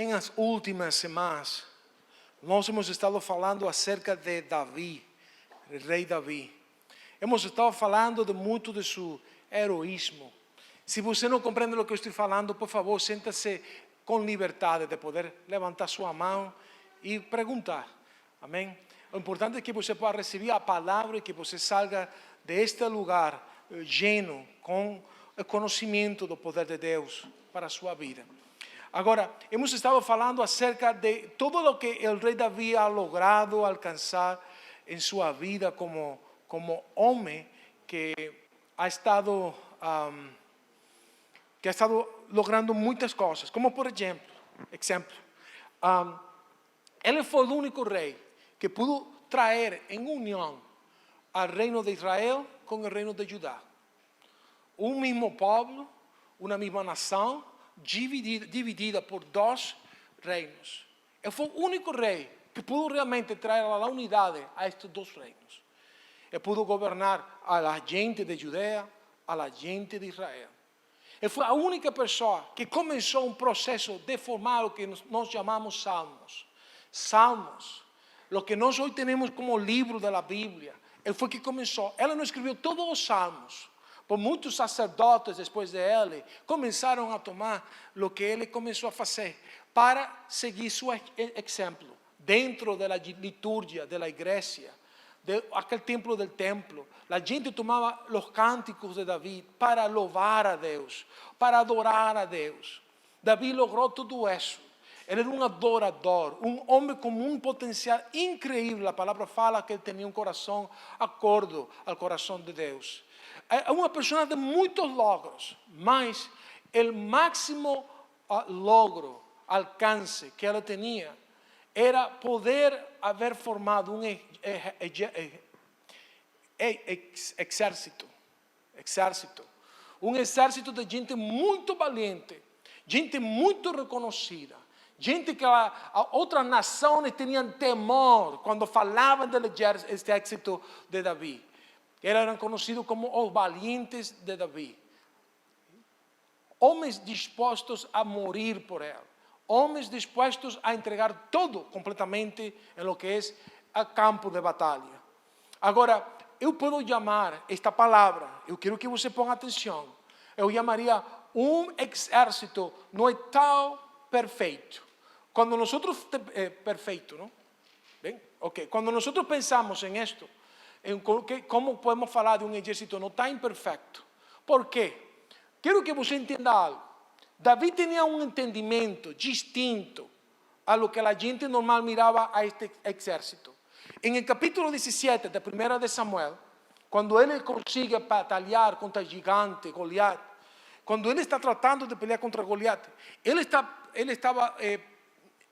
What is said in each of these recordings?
Em las últimas semanas, nós hemos estado falando acerca de Davi, o rei Davi. Hemos estado falando de muito de seu heroísmo. Se você não compreende o que eu estou falando, por favor, senta-se com liberdade de poder levantar sua mão e perguntar. Amém? O importante é que você possa receber a palavra e que você salga deste lugar lleno com o conhecimento do poder de Deus para a sua vida. Agora, hemos estado falando acerca de todo o que o rei Davi ha logrado alcançar em sua vida como homem que ha estado logrando muitas coisas. Como por exemplo, ele foi o único rei que pudo trazer em união al reino de Israel com o reino de Judá. Um mesmo povo, uma mesma nação, dividida por dois reinos. Ele foi o único rei que pudo realmente trazer a unidade a estes dois reinos. Ele pudo governar a la gente de Judea, a la gente de Israel. Ele foi a única pessoa que começou um processo de formar o que nós chamamos salmos. Salmos, lo que nós hoje temos como livro da Bíblia. Ele foi que começou. Ele não escreveu todos os salmos. Por muitos sacerdotes depois de ele começaram a tomar o que ele começou a fazer para seguir seu exemplo dentro da liturgia da igreja, aquele templo del templo. A gente tomava os cânticos de Davi para louvar a Deus, para adorar a Deus. Davi logrou tudo isso. Ele era um adorador, um homem com um potencial incrível. A palavra fala que ele tinha um coração acordo ao coração de Deus. É uma pessoa de muitos logros, mas o máximo logro, alcance que ela tinha era poder haver formado um exército. Um exército de gente muito valente, gente muito reconhecida, gente que outras nações tinham temor quando falavam deste exército de Davi. Eles eram conhecidos como os valientes de Davi. Homens dispostos a morir por ele. Homens dispostos a entregar todo completamente em lo que é o campo de batalha. Agora, eu posso chamar esta palavra, eu quero que você ponha atenção, eu chamaria exército não é tão perfeito. Quando nós perfeito, não? Bem? Ok. Quando nós pensamos em isto, como podemos falar de um exército não tão imperfeito? Por quê? Quero que você entenda algo. Davi tinha um entendimento distinto a lo que a gente normal mirava a este exército. Em el capítulo 17 de 1 de Samuel, quando ele consegue batalhar contra o gigante Goliat, quando ele está tratando de pelear contra Goliat, ele estava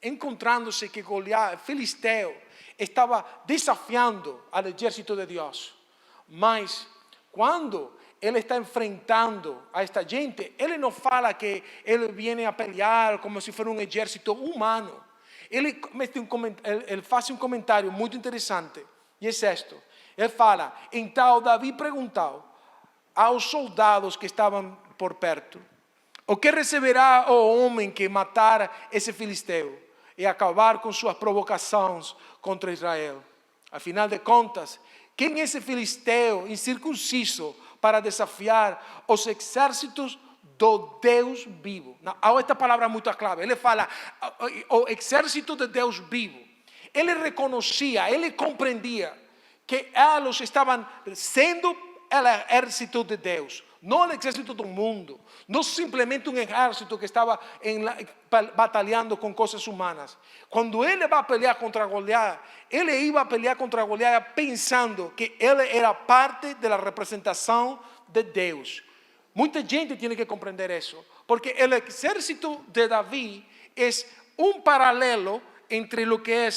encontrando-se que Goliat, filisteu, estava desafiando ao exército de Deus. Mas quando ele está enfrentando a esta gente, ele não fala que ele vem a pelear como se fosse um exército humano. Ele faz um comentário muito interessante, e é isto. Ele fala: então Davi perguntou aos soldados que estavam por perto: o que receberá o homem que matar esse filisteu e acabar com suas provocações contra Israel? Afinal de contas, quem é esse filisteu incircunciso para desafiar os exércitos do Deus vivo? Esta palavra é muito clave. Ele fala o exército de Deus vivo. Ele reconhecia, ele compreendia que eles estavam sendo o exército de Deus, não o exército do mundo, não simplesmente um exército que estava batalhando com coisas humanas. Quando ele vai pelear contra Goliat, ele ia pelear contra Goliat pensando que ele era parte da representação de Deus. Muita gente tem que compreender isso, porque o exército de Davi é um paralelo entre o que é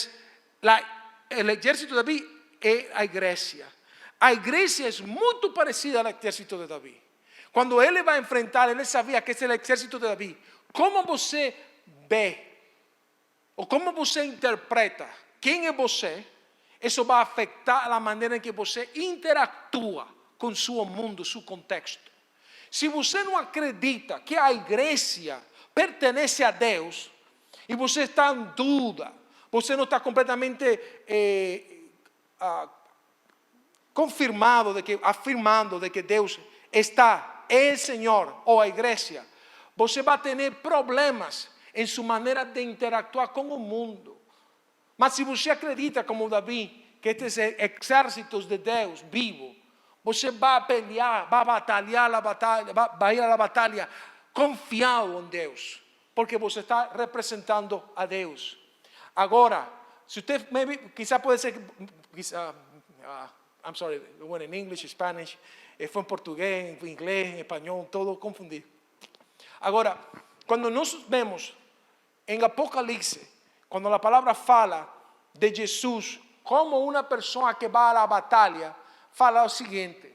o exército de Davi e a igreja. A igreja é muito parecida ao exército de Davi. Quando ele vai enfrentar, ele sabia que esse é o exército de Davi. Como você vê, ou como você interpreta quem é você, isso vai afetar a maneira em que você interatua com seu mundo, seu contexto. Se você não acredita que a igreja pertence a Deus, e você está em dúvida, você não está completamente afirmando de que Deus está, é o Senhor ou a igreja, você vai ter problemas em sua maneira de interactuar com o mundo. Mas se você acredita, como Davi, que estes exércitos de Deus vivo, você vai pelear, vai batalhar a batalha, vai ir à batalha confiado em Deus, porque você está representando a Deus. Agora, se você quizá pode ser, I'm sorry, it went in English, Spanish, foi em português, em inglês, em espanhol, todo confundido. Agora, quando nós vemos em Apocalipse, quando a palavra fala de Jesus como uma pessoa que vai à batalha, fala o seguinte,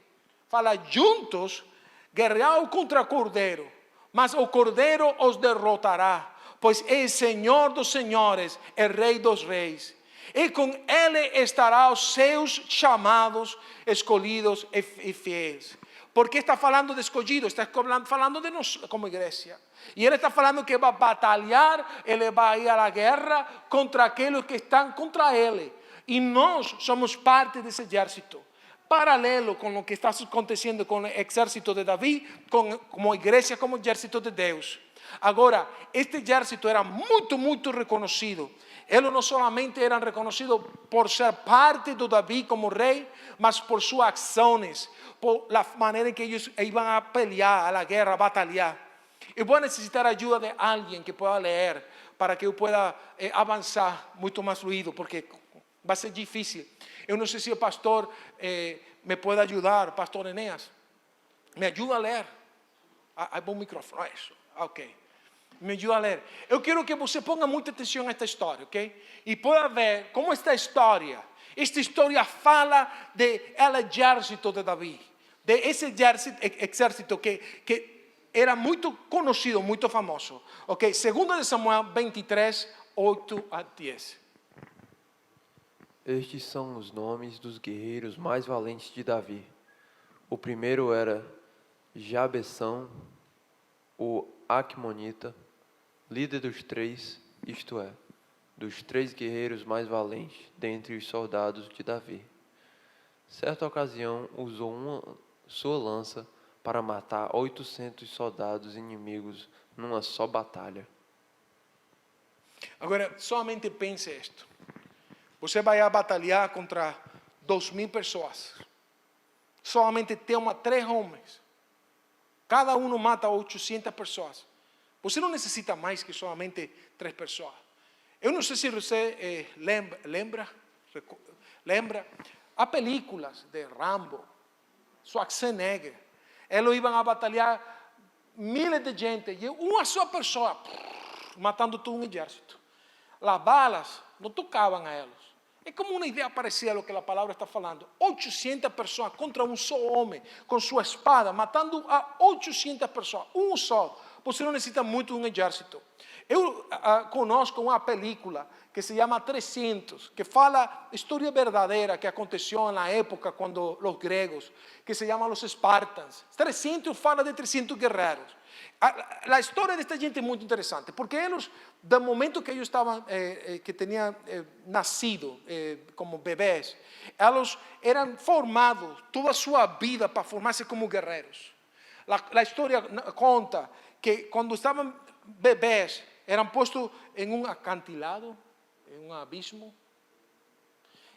fala juntos, guerrear contra o Cordeiro, mas o Cordeiro os derrotará, pois é o Senhor dos senhores, é Rei dos reis. E com Ele estará os seus chamados, escolhidos e fiéis. Porque está falando de escolhido, está falando de nós como igreja. E Ele está falando que vai batalhar, Ele vai ir à guerra contra aqueles que estão contra Ele. E nós somos parte desse exército. Paralelo com o que está acontecendo com o exército de Davi, como igreja, como exército de Deus. Agora, este exército era muito reconhecido. Eles não somente eram reconhecidos por ser parte de Davi como rei, mas por suas ações, por a maneira em que eles iam a pelear, a guerra, a batalhar. Eu vou necessitar a ajuda de alguém que pueda ler, para que eu pueda avançar muito mais fluido, porque vai ser difícil. Eu não sei se o pastor me pode ajudar, pastor Enéas. Me ajuda a ler. Há bom microfone, isso. Ok. Me ajuda a ler. Eu quero que você ponga muita atenção a esta história, ok? E pueda ver como esta história fala do exército de Davi. De esse exército que era muito conhecido, muito famoso. Ok? 2 Samuel 23, 8 a 10. Estes são os nomes dos guerreiros mais valentes de Davi. O primeiro era Jabeção, o Aqumonita, líder dos três, isto é, dos 3 guerreiros mais valentes dentre os soldados de Davi. Certa ocasião, usou sua lança para matar 800 soldados inimigos numa só batalha. Agora, somente pense isto. Você vai a batalhar contra 2.000 pessoas. Somente tem 3 homens. Cada um mata 800 pessoas. Você não necessita mais que somente 3 pessoas. Eu não sei se você lembra. Há películas de Rambo, Schwarzenegger. Eles iam a batalhar milhares de gente e uma só pessoa matando todo um exército. As balas não tocavam a eles. É como uma ideia parecida ao que a palavra está falando. 800 pessoas contra um só homem, com sua espada, matando a 800 pessoas, um só. Você não necessita muito de um exército. Eu conosco uma película que se chama 300, que fala história verdadeira que aconteceu na época quando os gregos, que se chama Los Espartanos. 300 fala de 300 guerreiros. A história desta gente é muito interessante, porque eles, do momento que eles estavam, que tinham nascido como bebês, eles eram formados toda a sua vida para formar-se como guerreiros. A história conta que quando estavam bebês, eram postos em um acantilado, em um abismo,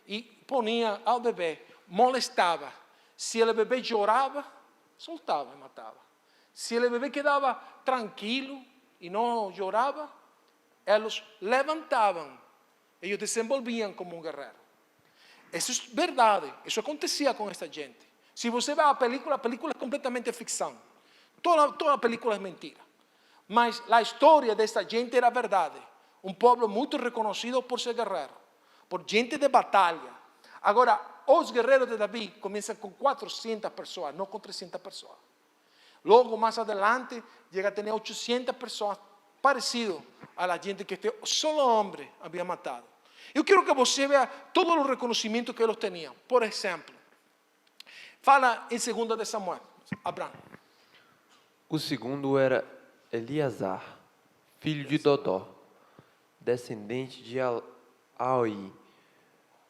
e ponia ao bebê, molestava. Se o bebê chorava, soltava e matava. Se o bebê quedava tranquilo e não chorava, eles levantavam, eles desenvolviam como um guerreiro. Isso é verdade, isso acontecia com esta gente. Se você vê a película é completamente ficção. Toda a película é mentira. Mas a história desta gente era verdade. Um povo muito reconhecido por ser guerreiro, por gente de batalha. Agora, os guerreiros de Davi começam com 400 pessoas, não com 300 pessoas. Logo, mais adelante, chega a ter 800 pessoas, parecido a la gente que este solo homem havia matado. Eu quero que você veja todo o reconhecimento que eles tinham. Por exemplo, fala em 2 de Samuel, Abraão. O segundo era Eleazar, filho de Dodó, descendente de Aoi.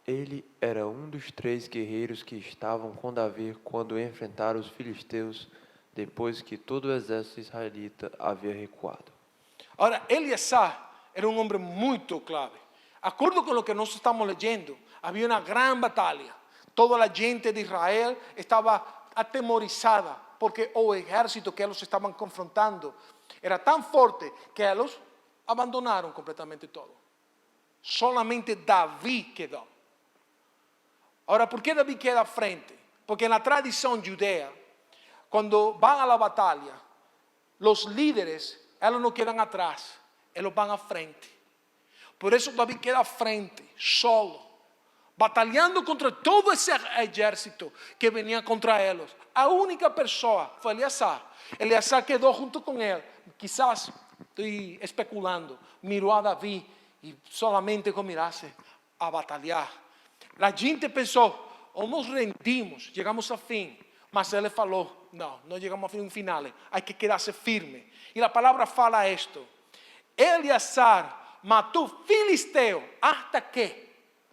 Ele era um dos 3 guerreiros que estavam com Davi quando enfrentaram os filisteus, depois que todo o exército israelita havia recuado. Ahora, Eleazar era un hombre muy clave. Acuerdo con lo que nosotros estamos leyendo, había una gran batalla. Toda la gente de Israel estaba atemorizada porque el ejército que ellos estaban confrontando era tan fuerte que ellos abandonaron completamente todo. Solamente David quedó. Ahora, ¿por qué David queda frente? Porque en la tradición judea, cuando van a la batalla, los líderes, ellos no quedan atrás, ellos van a frente. Por eso David queda frente, solo, batallando contra todo ese ejército que venía contra ellos. La única persona fue Eleazar. Eleazar quedó junto con él. Quizás, estoy especulando, miró a David y solamente con mirarse a batallar. La gente pensó, o nos rendimos, llegamos al fin. Mas ele falou, no llegamos a un final, hay que quedarse firme. Y la palabra fala esto. Eleazar matou filisteo hasta que,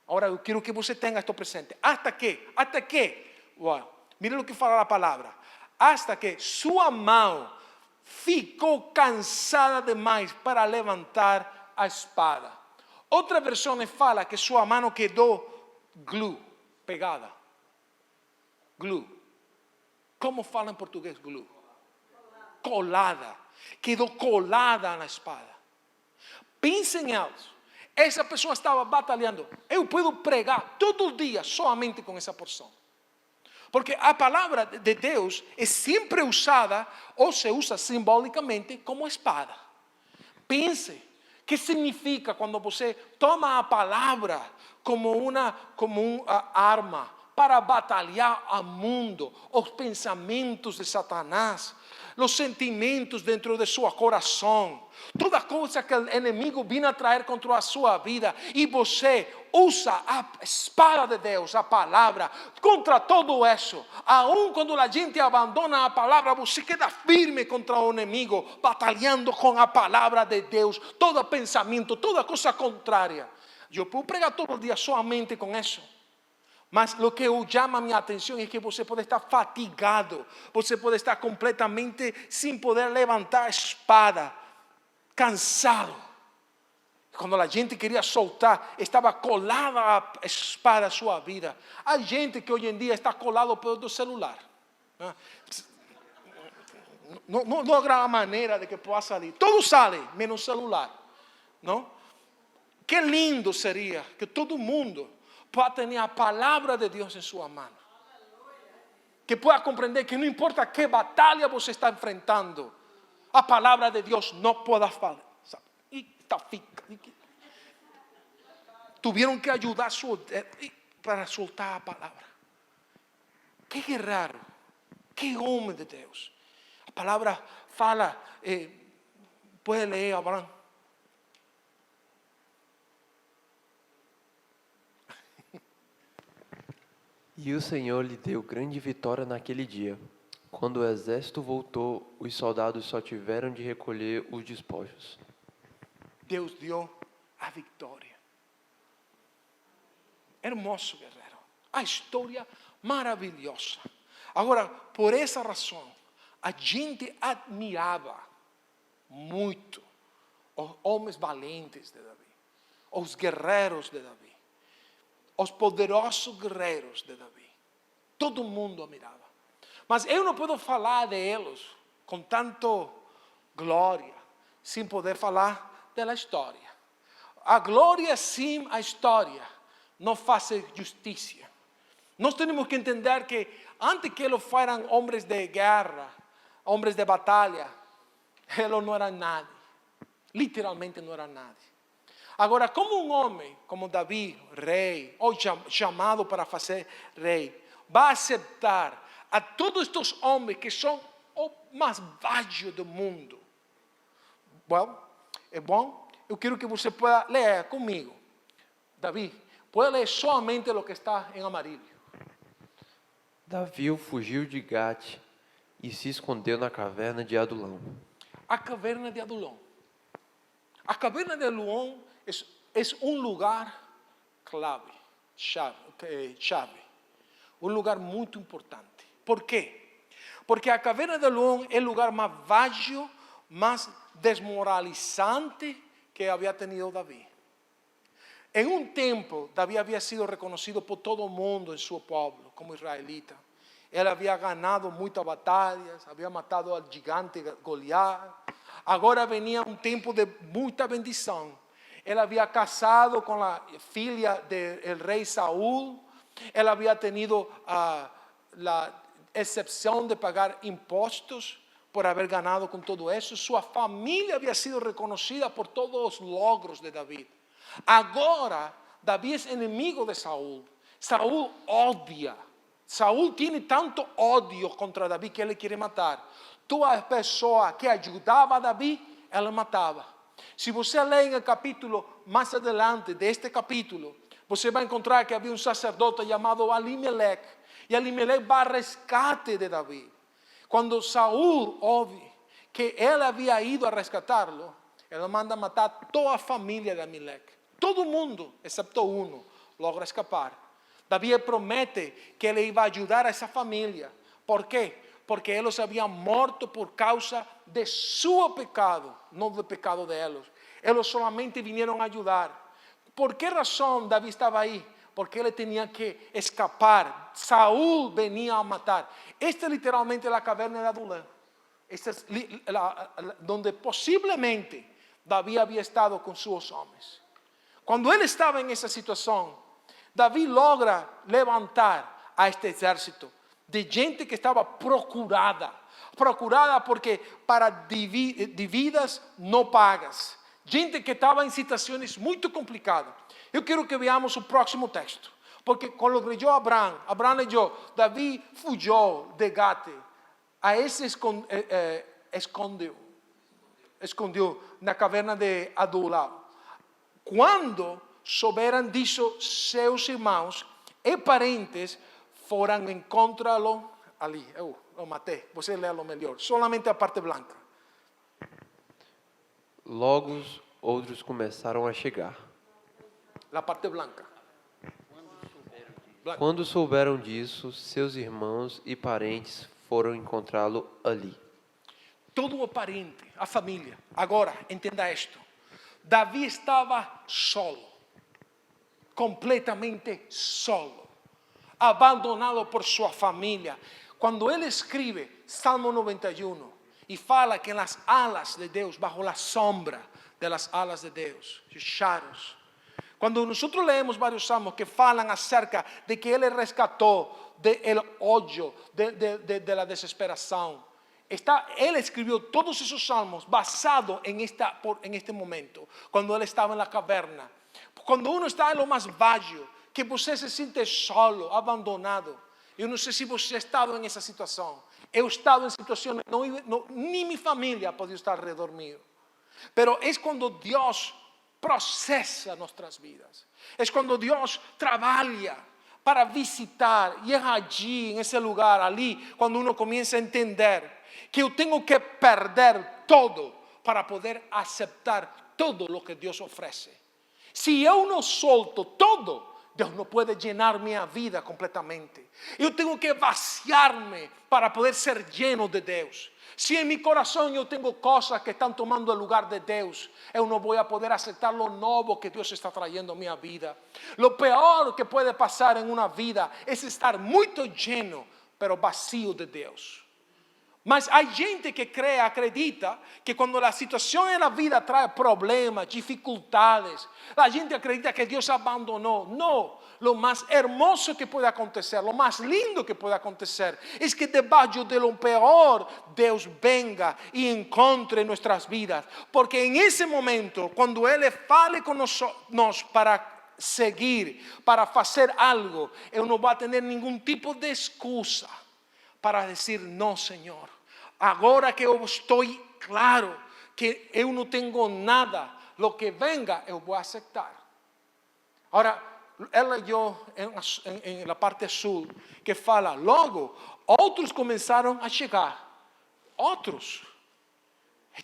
ahora eu quero que você tenha esto presente, hasta que, wow, mire lo que fala la palabra, hasta que sua mão ficou cansada demais para levantar a espada. Outra versão fala que sua mão quedou glue, pegada. Glue. Como fala em português glue? Colada. Quedou colada na espada. Pensem eles. Essa pessoa estava batalhando. Eu posso pregar todo dia somente com essa porção. Porque a palavra de Deus é sempre usada ou se usa simbolicamente como espada. Pense. O que significa quando você toma a palavra como uma arma para batalhar ao mundo, os pensamentos de Satanás, os sentimentos dentro de seu coração, toda coisa que o inimigo vem a trazer contra a sua vida, e você usa a espada de Deus, a palavra, contra todo isso. Aun quando a gente abandona a palavra, você queda firme contra o inimigo, batalhando com a palavra de Deus, todo pensamento, toda coisa contrária. Eu posso pregar todo dia somente com isso. Mas o que chama a minha atenção é que você pode estar fatigado, você pode estar completamente sem poder levantar a espada, cansado. Quando a gente queria soltar, estava colada a espada à sua vida. Há gente que hoje em dia está colado pelo celular. Não logra a maneira de que possa sair. Todo sale, menos o celular. Não? Que lindo seria que todo mundo pueda tener a palabra de Dios en su mano. Que pueda comprender que no importa qué batalla você está enfrentando, a palabra de Dios no pueda fallar. Tuvieron que ayudar para soltar a palabra. Qué guerrero, qué hombre de Dios. La palabra fala, puede leer, Abraham. E o Senhor lhe deu grande vitória naquele dia. Quando o exército voltou, os soldados só tiveram de recolher os despojos. Deus deu a vitória. Hermoso guerreiro. A história maravilhosa. Agora, por essa razão, a gente admirava muito os homens valentes de Davi, os guerreiros de Davi, os poderosos guerreiros de Davi. Todo mundo admirava. Mas eu não posso falar de eles com tanto glória, sem poder falar da história. A glória sem a história não faz justiça. Nós temos que entender que antes que eles fossem homens de guerra, homens de batalha, eles não eram nada. Literalmente não eram nada. Agora, como um homem, como Davi, rei, ou chamado para fazer rei, vai aceitar a todos estes homens que são o mais baixo do mundo? Well, é bom? Eu quero que você pueda ler comigo. Davi, pode ler somente o que está em amarillo. Davi fugiu de Gate e se escondeu na caverna de Adulão. A caverna de Adulão. A caverna de Adulão es un lugar chave, un lugar muy importante. ¿Por qué? Porque a Caverna de Adulão é o lugar mais vago, mais desmoralizante que había tenido David. En un tiempo, David había sido reconocido por todo el mundo en su pueblo como israelita. Él había ganado muchas batallas, había matado al gigante Goliat. Ahora venía un tiempo de mucha bendición. Él había casado con la filha del rey Saúl. Él había tenido la excepción de pagar impuestos por haber ganado con todo eso. Su familia había sido reconocida por todos los logros de David. Agora, Davi é inimigo de Saúl. Saúl odia. Saúl tiene tanto ódio contra Davi que ele quer matar. Toda pessoa que ajudava a Davi, ela matava. Se você ler no capítulo mais adelante deste capítulo, você vai encontrar que havia um sacerdote chamado Alimelec. E Alimelec vai ao resgate de Davi. Quando Saúl ouve que ele havia ido a resgatá-lo, ele manda matar toda a família de Alimelec. Todo mundo, excepto uno, logra escapar. Davi promete que ele iba a ajudar a essa família. ¿Por quê? Porque eles haviam morto por causa de seu pecado, não do pecado de eles. Eles solamente vinieron a ajudar. ¿Por que razão Davi estava aí? Porque ele tinha que escapar. Saúl venía a matar. Esta é literalmente a caverna de Adulão. Esta es donde possivelmente Davi havia estado com seus homens. Quando ele estava em essa situação, Davi logra levantar a este exército de gente que estava procurada porque para dívidas não pagas, gente que estava em situações muito complicadas. Eu quero que veamos o próximo texto, porque quando leyó Abraham leyó, Davi fugiu de Gate, a esse escondeu na caverna de Adulão. Quando souberam disso, seus irmãos e parentes foram encontrá-lo ali. Eu matei, você lê-lo melhor, solamente a parte branca. Logo outros começaram a chegar. A parte branca. Quando souberam disso, seus irmãos e parentes foram encontrá-lo ali. Todo o parente, a família. Agora, entenda isto. Davi estava solo, completamente solo, abandonado por sua família. Quando ele escreve Salmo 91 e fala que nas alas de Deus, bajo a sombra de las alas de Deus, shadows. Quando nós leemos vários salmos que falam acerca de que ele resgatou del ódio, de la desesperação. Ele escreveu todos esses salmos basado em este momento, quando ele estava na caverna. Quando uno está em lo mais baixo, que você se sente solo, abandonado. Eu não sei se você ha estado nessa situação. Eu he estado em situações, nem minha família pode estar ao redor mío. Pero é quando Deus processa nossas vidas. É quando Deus trabalha para visitar e agir em esse lugar ali, quando uno começa a entender que eu tenho que perder todo para poder aceitar todo o que Deus oferece. Se eu não solto todo, Deus não pode llenar minha vida completamente. Eu tenho que vaciar-me para poder ser lleno de Deus. Se em meu coração eu tenho coisas que estão tomando o lugar de Deus, eu não vou poder aceitar lo novo que Deus está trayendo a minha vida. Lo pior que pode passar em uma vida é estar muito lleno, pero vazio de Deus. Mas há gente que acredita que quando a situação na vida traz problemas, dificuldades, a gente acredita que Deus abandonou. Não, lo mais hermoso que pode acontecer, lo mais lindo que pode acontecer, é que debaixo de lo pior, Deus venga e encontre nossas vidas. Porque em esse momento, quando Ele fale com nós para seguir, para fazer algo, eu não vou ter nenhum tipo de excusa para dizer, não, Senhor. Agora que eu estou claro que eu não tenho nada, lo que venga eu vou aceitar. Agora, ela leu na parte sul que fala, logo, outros começaram a chegar. Outros.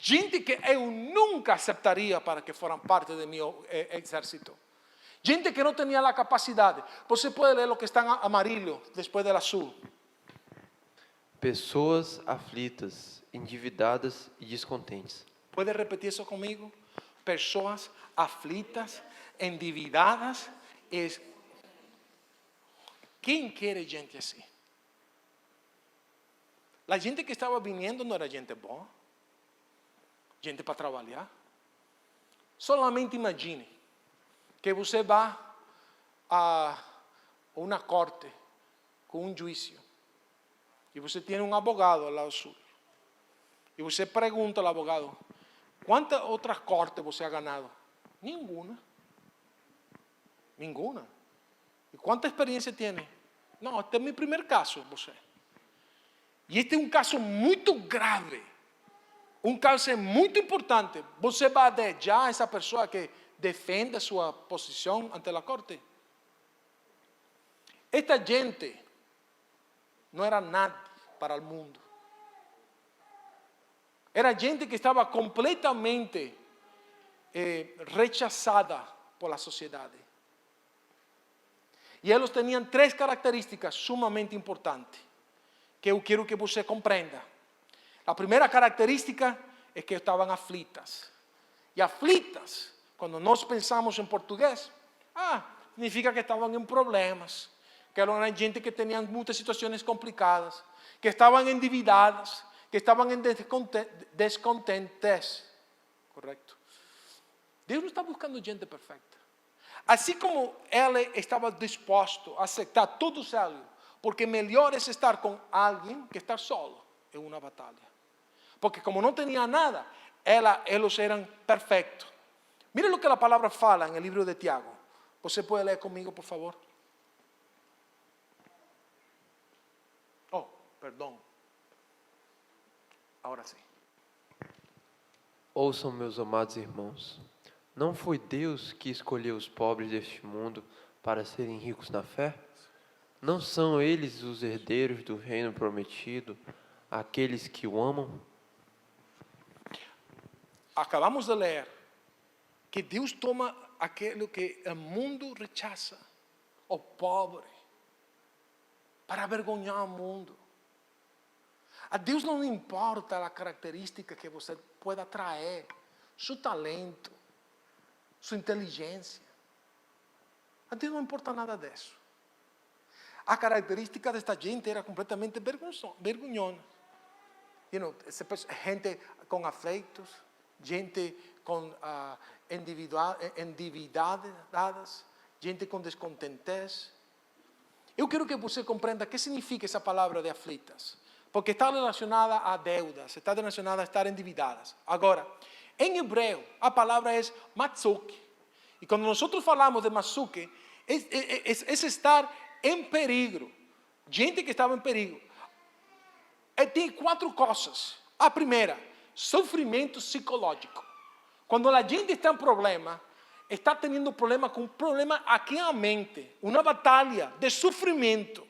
Gente que eu nunca aceptaria para que fueran parte de mi exército. Gente que no tenía la capacidad. Você puede leer lo que está en amarillo después del azul. Pessoas aflitas, endividadas e descontentes. ¿Puede repetir eso conmigo? Personas aflitas, endividadas. ¿Quién quiere gente así? La gente que estaba viniendo no era gente boa. Gente para trabalhar. Solamente imagine que você vá a uma corte com um juízo e você tem um advogado ao lado suyo e você pergunta ao advogado: quantas outras cortes você ha ganado? Nenhuma. Nenhuma. E quanta experiência tem? Não, este é o meu primeiro caso, você. E este é um caso muito grave. Um caso muito importante. Você vai deixar essa pessoa que defende sua posição ante a corte? Esta gente não era nada para o mundo. Era gente que estava completamente rechazada por la sociedade. E eles tinham 3 características sumamente importantes que eu quero que você compreenda. A primeira característica é que estavam aflitas. E aflitas, quando nós pensamos em português, significa que estavam em problemas, que eram gente que tinha muitas situações complicadas, que estavam endividadas, que estavam em descontentes. Correto? Deus não está buscando gente perfeita. Assim como ele estava disposto a aceitar todo o céu, porque melhor é estar com alguém que estar solo em uma batalha. Porque como não tinha nada, eles eram perfeitos. Mire o que a palavra fala no livro de Tiago. Você pode ler comigo, por favor? Oh, perdão. Agora sim. Ouçam, meus amados irmãos, não foi Deus que escolheu os pobres deste mundo para serem ricos na fé? Não são eles os herdeiros do reino prometido, aqueles que o amam? Acabamos de ler que Deus toma aquilo que o mundo rechaza, o pobre, para avergonhar o mundo. A Deus não importa a característica que você pueda trazer, seu talento, sua inteligência. A Deus não importa nada disso. A característica desta gente era completamente vergonhosa. Gente com aflitos, gente com endividadas, gente com descontentes. Eu quero que você compreenda o que significa essa palavra de aflitas. Porque está relacionada a deudas, está relacionada a estar endividadas. Agora, em hebreu, a palavra é matsuki. E quando nós falamos de matsuki, é estar em perigo. Gente que estava em perigo. Tem 4 coisas. A primeira, sofrimento psicológico. Quando a gente está em problema, está tendo problema com aqui na mente. Uma batalha de sofrimento.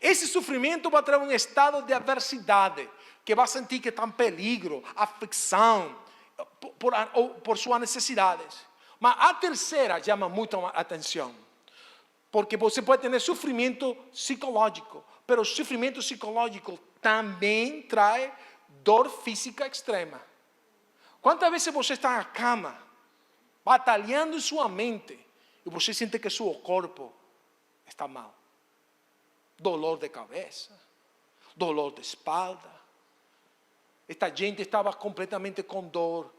Esse sofrimento vai trazer um estado de adversidade, que vai sentir que está em perigo, aflição, por suas necessidades. Mas a terceira chama muito a atenção, porque você pode ter sofrimento psicológico, mas o sofrimento psicológico também traz dor física extrema. Quantas vezes você está na cama, batalhando em sua mente, e você sente que seu corpo está mal? Dolor de cabeça, dolor de espalda. Esta gente estava completamente com dor.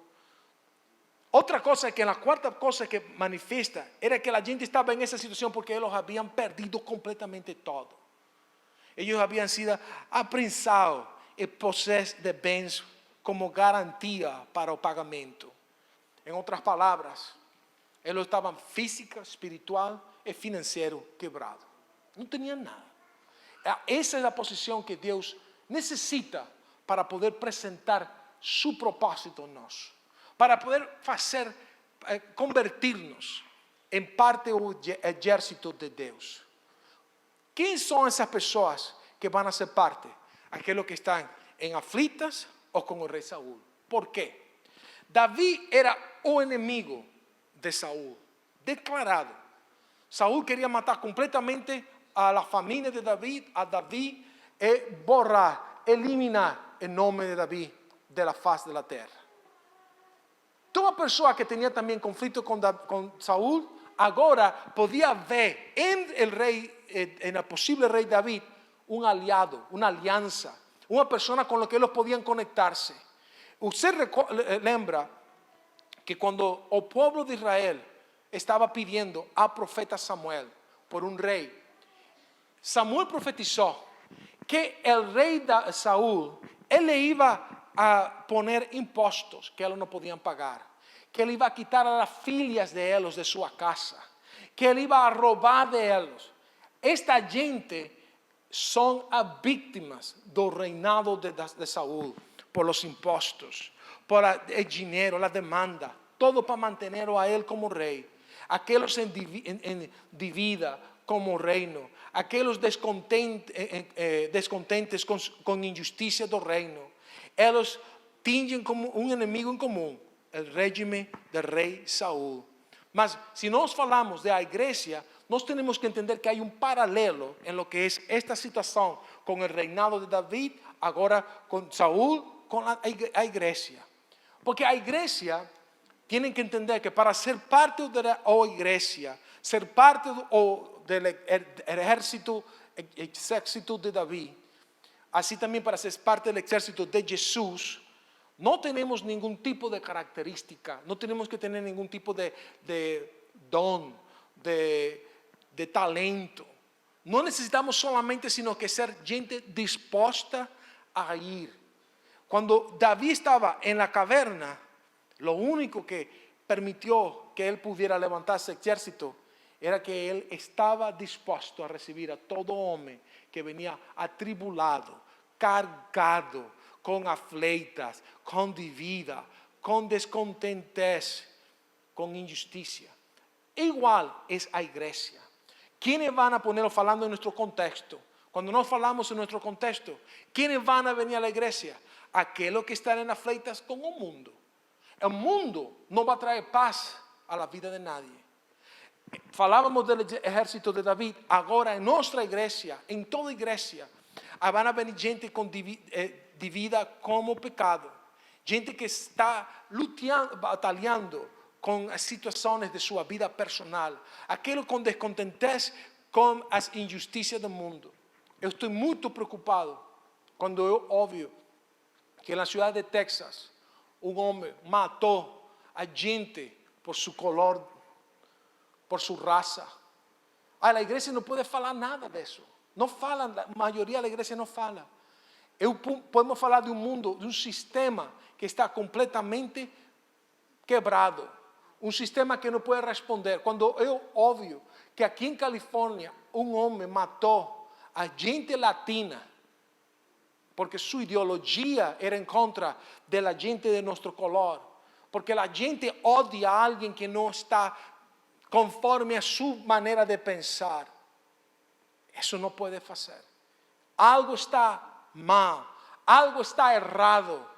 Outra coisa que a quarta coisa que manifesta era que a gente estava nessa situação porque eles haviam perdido completamente todo. Eles haviam sido apresados e possuídos de bens como garantia para o pagamento. Em outras palavras, eles estavam física, espiritual e financeiro quebrados. Não tinham nada. Essa é a posição que Deus necessita para poder apresentar seu propósito em nós. Para poder convertir-nos em parte do exército de Deus. Quem são essas pessoas que vão ser parte? Aqueles que estão em aflitas ou com o rei Saúl. ¿Por quê? David era o enemigo de Saúl, declarado. Saúl quería matar completamente a la familia de David, a David, y borrar, eliminar el nombre de David de la faz de la tierra. Toda persona que tenía también conflicto con Saúl, ahora podía ver en el rey, en el posible rey David, un aliado, una alianza, una persona con la que ellos podían conectarse. Usted lembra que cuando el pueblo de Israel estaba pidiendo al profeta Samuel por un rey, Samuel profetizó que el rey Saúl, él le iba a poner impuestos que ellos no podían pagar, que él iba a quitar a las filias de ellos de su casa, que él iba a robar de ellos. Esta gente son víctimas del reinado de Saúl por los impuestos, por el dinero, la demanda, todo para mantenerlo a él como rey. Aquellos en divida como reino, aquellos descontentes con injusticia del reino, ellos tienen como un enemigo en común, el régimen del rey Saúl. Mas si nos falamos de la iglesia, nos tenemos que entender que hay un paralelo en lo que es esta situación con el reinado de David, ahora con Saúl, con la iglesia. Porque la iglesia tienen que entender que para ser parte de la iglesia, ser parte del ejército de David, así también para ser parte del ejército de Jesús, no tenemos ningún tipo de característica, no tenemos que tener ningún tipo de don, de talento. No necesitamos solamente sino que ser gente dispuesta a ir. Cuando David estaba en la caverna, lo único que permitió que él pudiera levantar ese ejército era que él estaba dispuesto a recibir a todo hombre que venía atribulado, cargado, con afleitas, con divida, con descontentez, con injusticia. Igual es la iglesia. ¿Quiénes van a ponerlo falando en nuestro contexto? Cuando no falamos en nuestro contexto, ¿quiénes van a venir a la iglesia? Aquellos que están en afleitas con el mundo. El mundo no va a traer paz a la vida de nadie. Falábamos del ejército de David, ahora en nuestra iglesia, en toda iglesia, van a venir gente con divida como pecado, gente que está luchando, batallando con situaciones de su vida personal, aquellos con descontentez con las injusticias del mundo. Yo estoy muy preocupado cuando yo oigo que en la ciudad de Texas un hombre mató a gente por su color, por su raza. La iglesia no puede hablar nada de eso. No falan, la mayoría de la iglesia no fala. Podemos hablar de un mundo, de un sistema que está completamente quebrado. Un sistema que no puede responder. Cuando yo oigo que aquí en California un hombre mató a gente latina porque su ideología era en contra de la gente de nuestro color, porque la gente odia a alguien que no está conforme a su manera de pensar. Eso no puede hacer. Algo está mal, algo está errado.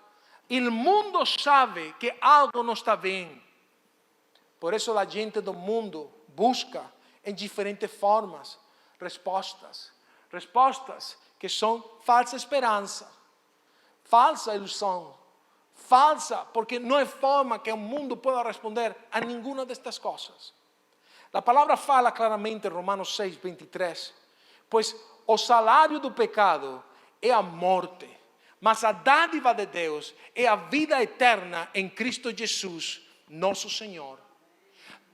El mundo sabe que algo no está bien. Por eso la gente del mundo busca en diferentes formas respuestas que son falsa esperanza, falsa ilusión, falsa, porque no hay forma que el mundo pueda responder a ninguna de estas cosas. La palabra fala claramente en Romanos 6, 23, pues o salário do pecado é a morte, mas a dádiva de Deus é a vida eterna em Cristo Jesus, nosso Senhor.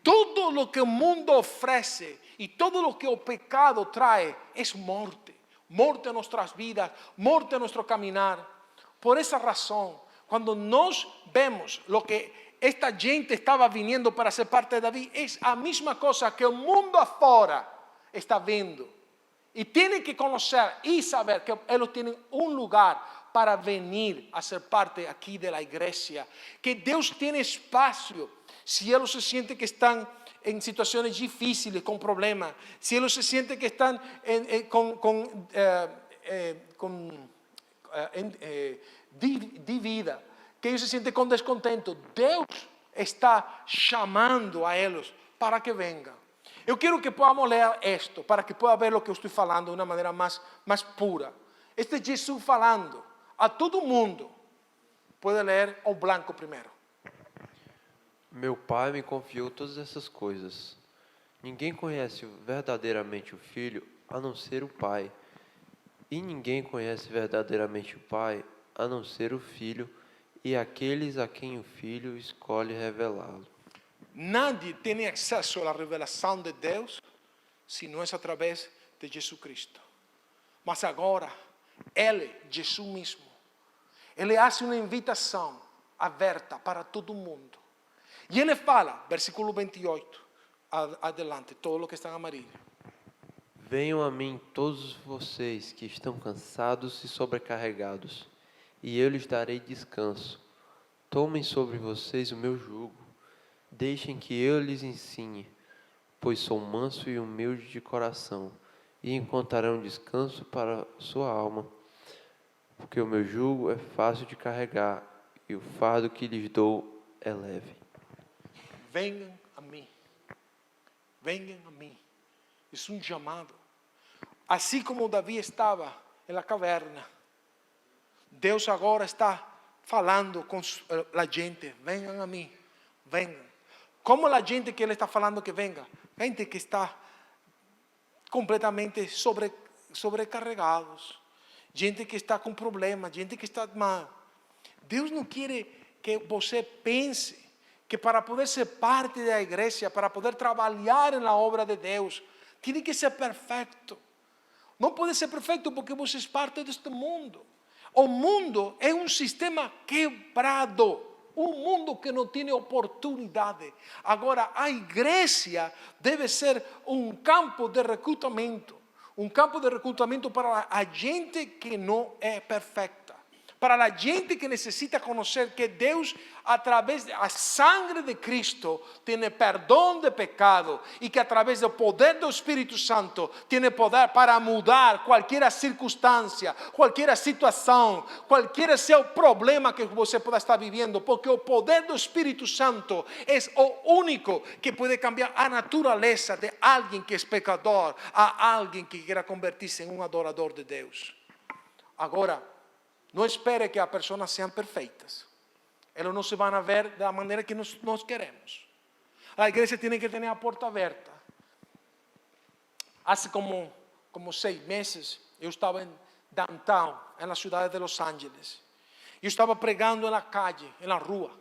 Todo lo que el mundo ofrece y todo lo que el pecado trae es muerte. Muerte a nuestras vidas, muerte a nuestro caminar. Por esa razón, cuando nos vemos lo que esta gente estaba viniendo para ser parte de David, es la misma cosa que el mundo afuera está viendo. Y tienen que conocer y saber que ellos tienen un lugar para venir a ser parte aquí de la iglesia. Que Dios tiene espacio. Si ellos se sienten que están en situaciones difíciles, con problemas, si ellos se sienten que están divida, que ellos se sienten con descontento, Deus está chamando a eles para que vengan. Eu quero que podamos ler esto, para que pueda ver lo que eu estou falando de uma maneira mais pura. Este é Jesus falando a todo mundo. Pode ler ao blanco primeiro. Meu Pai me confiou todas essas coisas. Ninguém conhece verdadeiramente o Filho, a não ser o Pai. E ninguém conhece verdadeiramente o Pai, a não ser o Filho, e aqueles a quem o Filho escolhe revelá-lo. Nadie tem acesso à revelação de Deus se não é através de Jesus Cristo. Mas agora, Ele, Jesus mesmo, Ele faz uma invitação aberta para todo mundo. E Ele fala, versículo 28, adelante, todo o que está em amarillo. Venham a mim todos vocês que estão cansados e sobrecarregados, e eu lhes darei descanso. Tomem sobre vocês o meu jugo. Deixem que eu lhes ensine, pois sou manso e humilde de coração, e encontrarão descanso para sua alma, porque o meu jugo é fácil de carregar, e o fardo que lhes dou é leve. Venham a mim. Venham a mim. É um chamado. Assim como Davi estava na caverna, Deus agora está falando com a gente. Venham a mim. Venham. Como a gente que Ele está falando que venga? Gente que está completamente sobrecarregados. Gente que está com problemas. Gente que está mal. Deus não quer que você pense que para poder ser parte da igreja, para poder trabalhar na obra de Deus, tem que ser perfeito. Não pode ser perfeito porque você é parte deste mundo. O mundo é um sistema quebrado. Um mundo que não tem oportunidade. Agora, a igreja deve ser um campo de recrutamento. Um campo de recrutamento para a gente que não é perfeita. Para a gente que necessita conhecer que Deus, através da sangre de Cristo, tem perdão de pecado e que através do poder do Espírito Santo tem poder para mudar qualquer circunstância, qualquer situação, qualquer seu problema que você possa estar vivendo, porque o poder do Espírito Santo é o único que pode cambiar a natureza de alguém que é pecador a alguém que queira convertir-se em um adorador de Deus. Agora, não espere que as pessoas sejam perfeitas. Elas não se vão ver da maneira que nós queremos. A igreja tem que ter a porta aberta. Há como 6 meses, eu estava em downtown, na cidade de Los Angeles. Eu estava pregando na calle, na rua.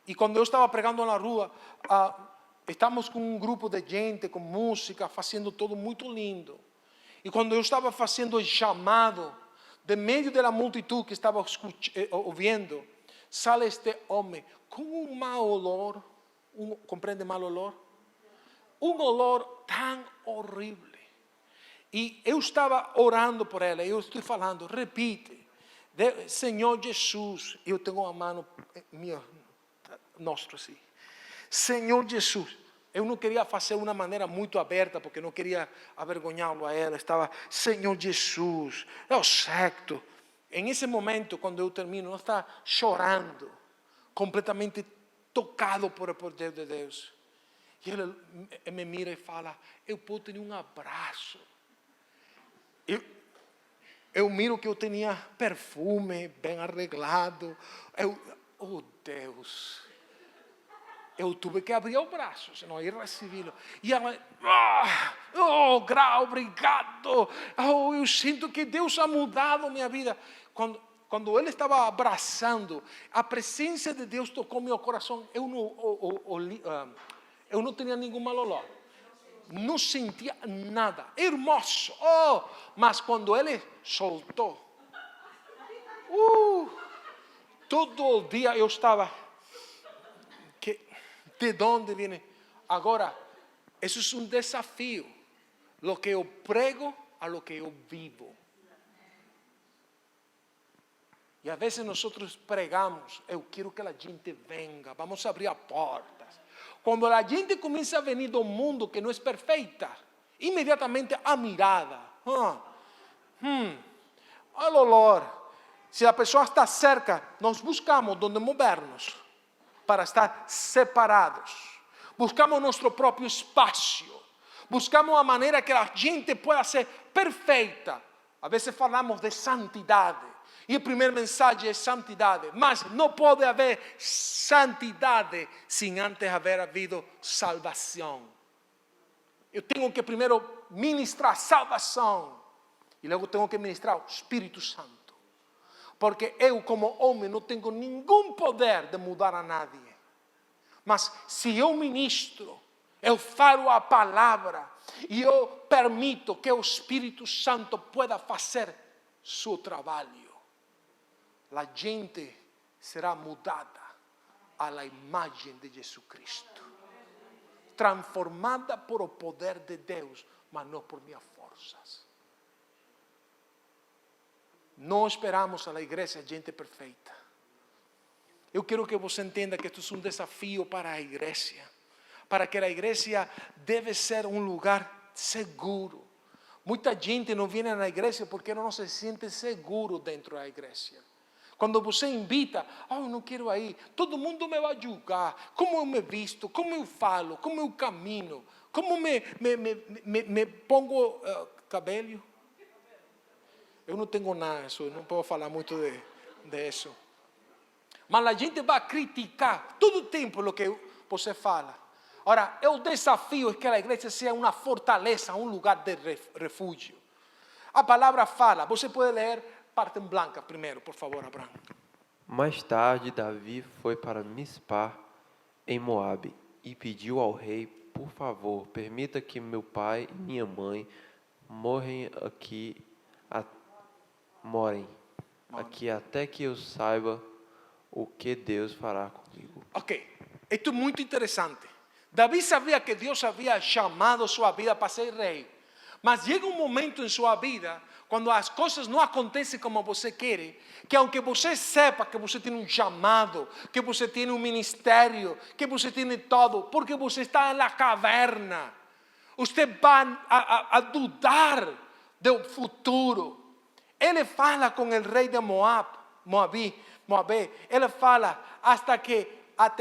E quando eu estava pregando na rua, estávamos com um grupo de gente, com música, fazendo tudo muito lindo. E quando eu estava fazendo o chamado, de meio da multitud que estava ouvindo, sale este homem com um mau olor, compreende mau olor? Um olor tão horrível. E eu estava orando por ela, eu estou falando, repite, Senhor Jesus, eu tenho a mão minha, nossa assim, Senhor Jesus. Eu não queria fazer de uma maneira muito aberta, porque não queria avergonhá-lo a ela. Estava, Senhor Jesus, eu certo. Em esse momento, quando eu termino, eu estava chorando, completamente tocado por o poder de Deus. E ele me mira e fala, eu puedo ter um abraço. Eu miro que eu tinha perfume, bem arreglado. Oh Deus... Eu tive que abrir o braço, senão ia recebê-lo. E ela, Grau, obrigado. Oh, eu sinto que Deus ha mudado minha vida. Quando ele estava abraçando, a presença de Deus tocou meu coração. Eu não tinha nenhum mal olor. Não sentia nada. Hermoso. Mas quando ele soltou, todo o dia eu estava... De onde vem? Agora, isso é um desafio. Lo que eu prego a lo que eu vivo. E às vezes nós pregamos, eu quero que a gente venga, vamos abrir as portas. Quando a gente começa a vir do mundo que não é perfeita, imediatamente a mirada, o olor, Se a pessoa está cerca, nós buscamos onde movernos para estar separados. Buscamos nosso próprio espaço. Buscamos a maneira que a gente pueda ser perfeita. A vezes falamos de santidade. E a primeira mensagem é santidade. Mas não pode haver santidade sem antes haver havido salvação. Eu tenho que primeiro ministrar salvação. E logo tenho que ministrar o Espírito Santo. Porque eu, como homem, não tenho nenhum poder de mudar a nadie. Mas se eu ministro, eu falo a palavra e eu permito que o Espírito Santo pueda fazer seu trabalho, a gente será mudada à imagem de Jesus Cristo. Transformada por o poder de Deus, mas não por minhas forças. Não esperamos a igreja gente perfeita. Eu quero que você entenda que isto é um desafio para a igreja. Para que a igreja deve ser um lugar seguro. Muita gente não vem na igreja porque não se sente seguro dentro da igreja. Quando você invita, eu não quero ir, todo mundo me vai julgar, como eu me visto, como eu falo, como eu camino, como me pongo cabelo. Eu não tenho nada disso, não posso falar muito de isso. Mas a gente vai criticar todo o tempo o que você fala. Ora, o desafio é que a igreja seja uma fortaleza, um lugar de refúgio. A palavra fala, você pode ler parte em branca primeiro, por favor, Abraão. Mais tarde, Davi foi para Mispá, em Moabe, e pediu ao rei, por favor, permita que meu pai e minha mãe morem aqui até que eu saiba o que Deus fará comigo. Ok, isto é muito interessante. Davi sabia que Deus havia chamado sua vida para ser rei. Mas chega um momento em sua vida, quando as coisas não acontecem como você quer, que aunque você sepa que você tem um chamado, que você tem um ministério, que você tem todo, porque você está na caverna, você vai a dudar do futuro. Ele fala com o rei de Moabe, ele fala até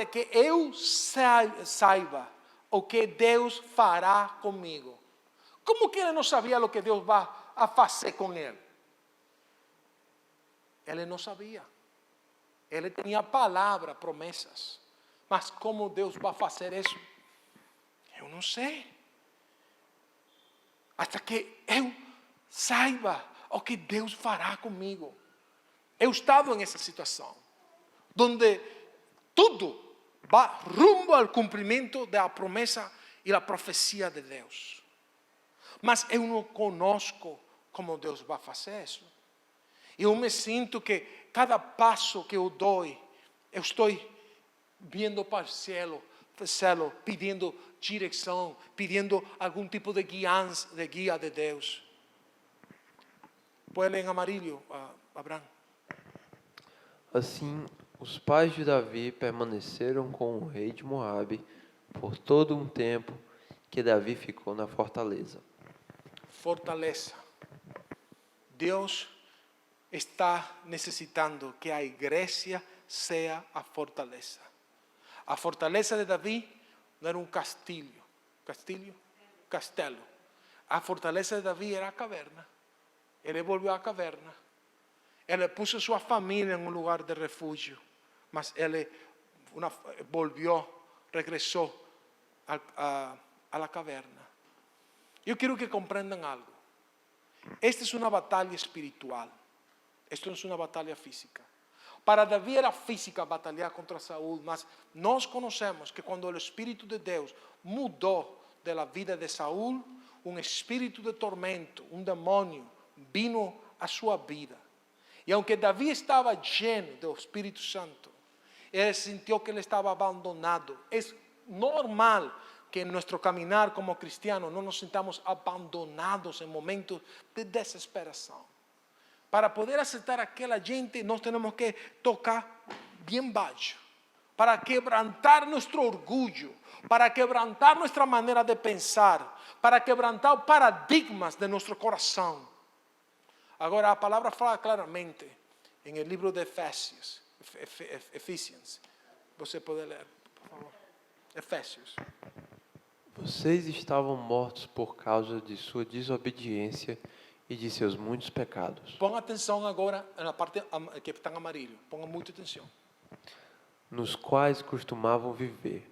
que eu saiba o que Deus fará comigo. Como que ele não sabia o que Deus vai a fazer com ele? Ele não sabia. Ele tinha palavra, promessas. Mas como Deus vai fazer isso? Eu não sei. Até que eu saiba o que Deus fará comigo. Eu estava nessa situação, onde tudo vai rumbo ao cumprimento da promessa e da profecia de Deus. Mas eu não conosco como Deus vai fazer isso. Eu me sinto que cada passo que eu dou, eu estou vindo para o céu, pedindo direção, pedindo algum tipo de guia de Deus. Põe em amarillo, Abraão. Assim, os pais de Davi permaneceram com o rei de Moabe por todo um tempo que Davi ficou na fortaleza. Fortaleza. Deus está necessitando que a igreja seja a fortaleza. A fortaleza de Davi não era um castelo. A fortaleza de Davi era a caverna. Ele volviu à caverna. Ele puso sua família em um lugar de refúgio. Mas ele regressou a la caverna. Eu quero que compreendam algo. Esta é uma batalha espiritual. Esto não é uma batalha física. Para Davi era física batalhar contra Saúl, mas nós conhecemos que quando o Espírito de Deus mudou da vida de Saúl, um espírito de tormento, um demônio, vino a sua vida. E aunque Davi estava cheio do Espírito Santo, ele sentiu que ele estava abandonado. É normal que em nosso caminhar como cristianos não nos sintamos abandonados em momentos de desesperação. Para poder aceitar aquela gente, nós temos que tocar bem baixo. Para quebrantar nosso orgulho, para quebrantar nossa maneira de pensar, para quebrantar paradigmas de nosso coração. Agora, a palavra fala claramente, en el libro de Efesios. Ephesians. Você pode ler, por favor. Efésios. Vocês estavam mortos por causa de sua desobediência e de seus muitos pecados, Ponga atenção agora na parte que está em amarillo. Ponga muita atenção. nos quais costumavam viver,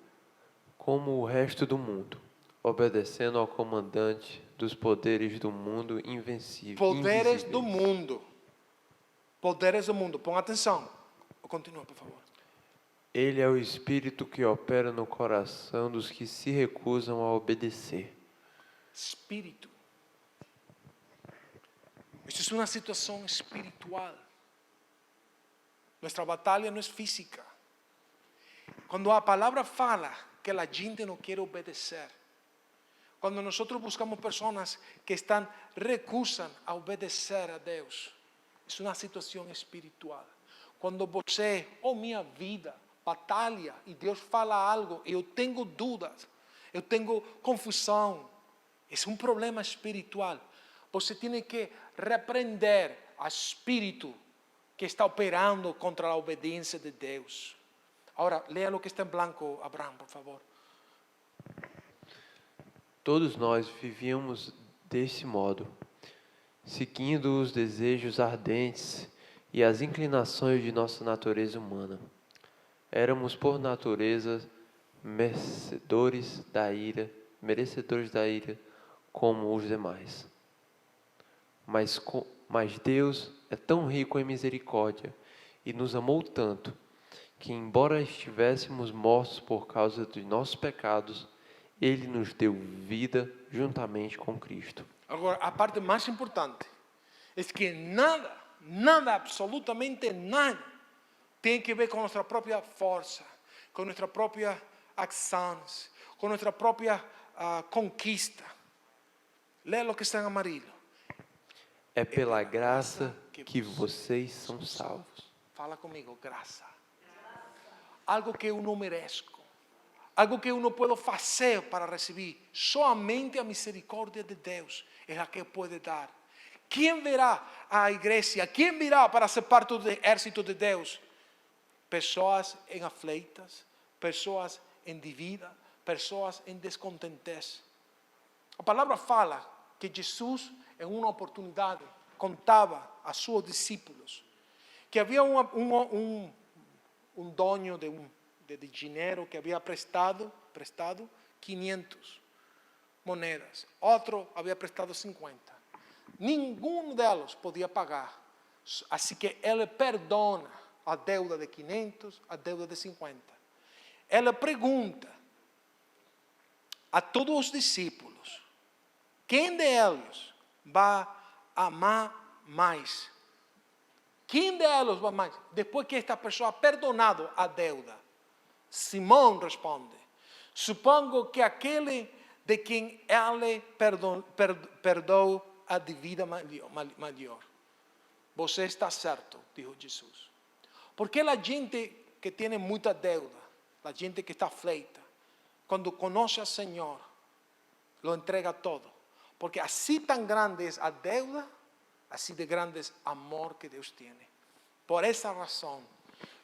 como o resto do mundo, obedecendo ao comandante dos poderes do mundo invencível. Poderes do mundo. Poderes do mundo. Ponga atenção. Continua, por favor. Ele é o Espírito que opera no coração dos que se recusam a obedecer. Espírito. Esto é uma situação espiritual. Nuestra batalha não é física. Quando a palavra fala que a gente não quer obedecer, quando nós buscamos pessoas que recusam a obedecer a Deus, é uma situação espiritual. Quando você, minha vida, batalha e Deus fala algo e eu tenho dúvidas, eu tenho confusão, é um problema espiritual. Você tem que repreender o espírito que está operando contra a obediência de Deus. Agora, leia o que está em branco, Abraham, por favor. Todos nós vivíamos desse modo, seguindo os desejos ardentes e as inclinações de nossa natureza humana. Éramos, por natureza, merecedores da ira, como os demais. Mas Deus é tão rico em misericórdia e nos amou tanto, que embora estivéssemos mortos por causa dos nossos pecados, Ele nos deu vida juntamente com Cristo. Agora, a parte mais importante é que nada, absolutamente nada, tem que ver com nossa própria força, com nossa própria ações, com nossa própria conquista. Leia o que está em amarillo. É pela graça que vocês são salvos. Fala comigo, graça. Algo que eu não mereço. Algo que eu não posso fazer para receber. Somente a misericórdia de Deus é a que pode dar. Quem virá à igreja? Quem virá para ser parte do exército de Deus? Pessoas em aflitas, pessoas em dívida, pessoas em descontentez. A palavra fala que Jesus, em uma oportunidade, contava a seus discípulos que havia um dono de dinheiro que havia prestado 500 moedas. Outro havia prestado 50. Nenhum deles podia pagar. Assim que ele perdona a deuda de 500, a deuda de 50. Ele pergunta a todos os discípulos: quem deles vai amar mais? Quem deles vai mais? Depois que esta pessoa ha perdonado a deuda, Simão responde: supongo que aquele de quem ele perdoou a dívida maior. Você está certo, dijo Jesus. Porque a gente que tem muita deuda, a gente que está aflita, quando conhece ao Senhor, lo entrega todo. Porque assim tão grande é a deuda, assim de grande é o amor que Deus tem. Por essa razão,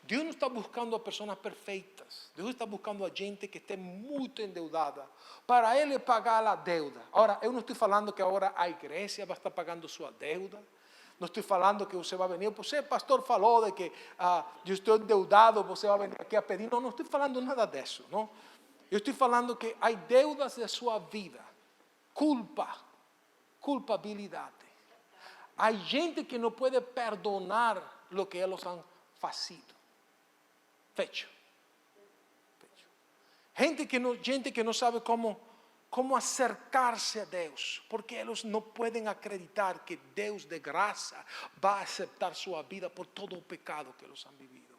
Deus não está buscando a pessoas perfeitas. Deus está buscando a gente que esteja muito endeudada para Ele pagar a deuda. Agora, eu não estou falando que agora a igreja vai estar pagando sua deuda. Não estou falando que você vai venir. Você, pastor, falou de que eu estou endeudado, você vai venir aqui a pedir. Não estou falando nada disso. Não? Eu estou falando que há deudas de sua vida. Culpabilidade. Há gente que não pode perdonar o que eles han feito. Gente que não sabe como acercar-se a Deus, porque eles não podem acreditar que Deus de graça vai aceitar sua vida por todo o pecado que eles han vivido.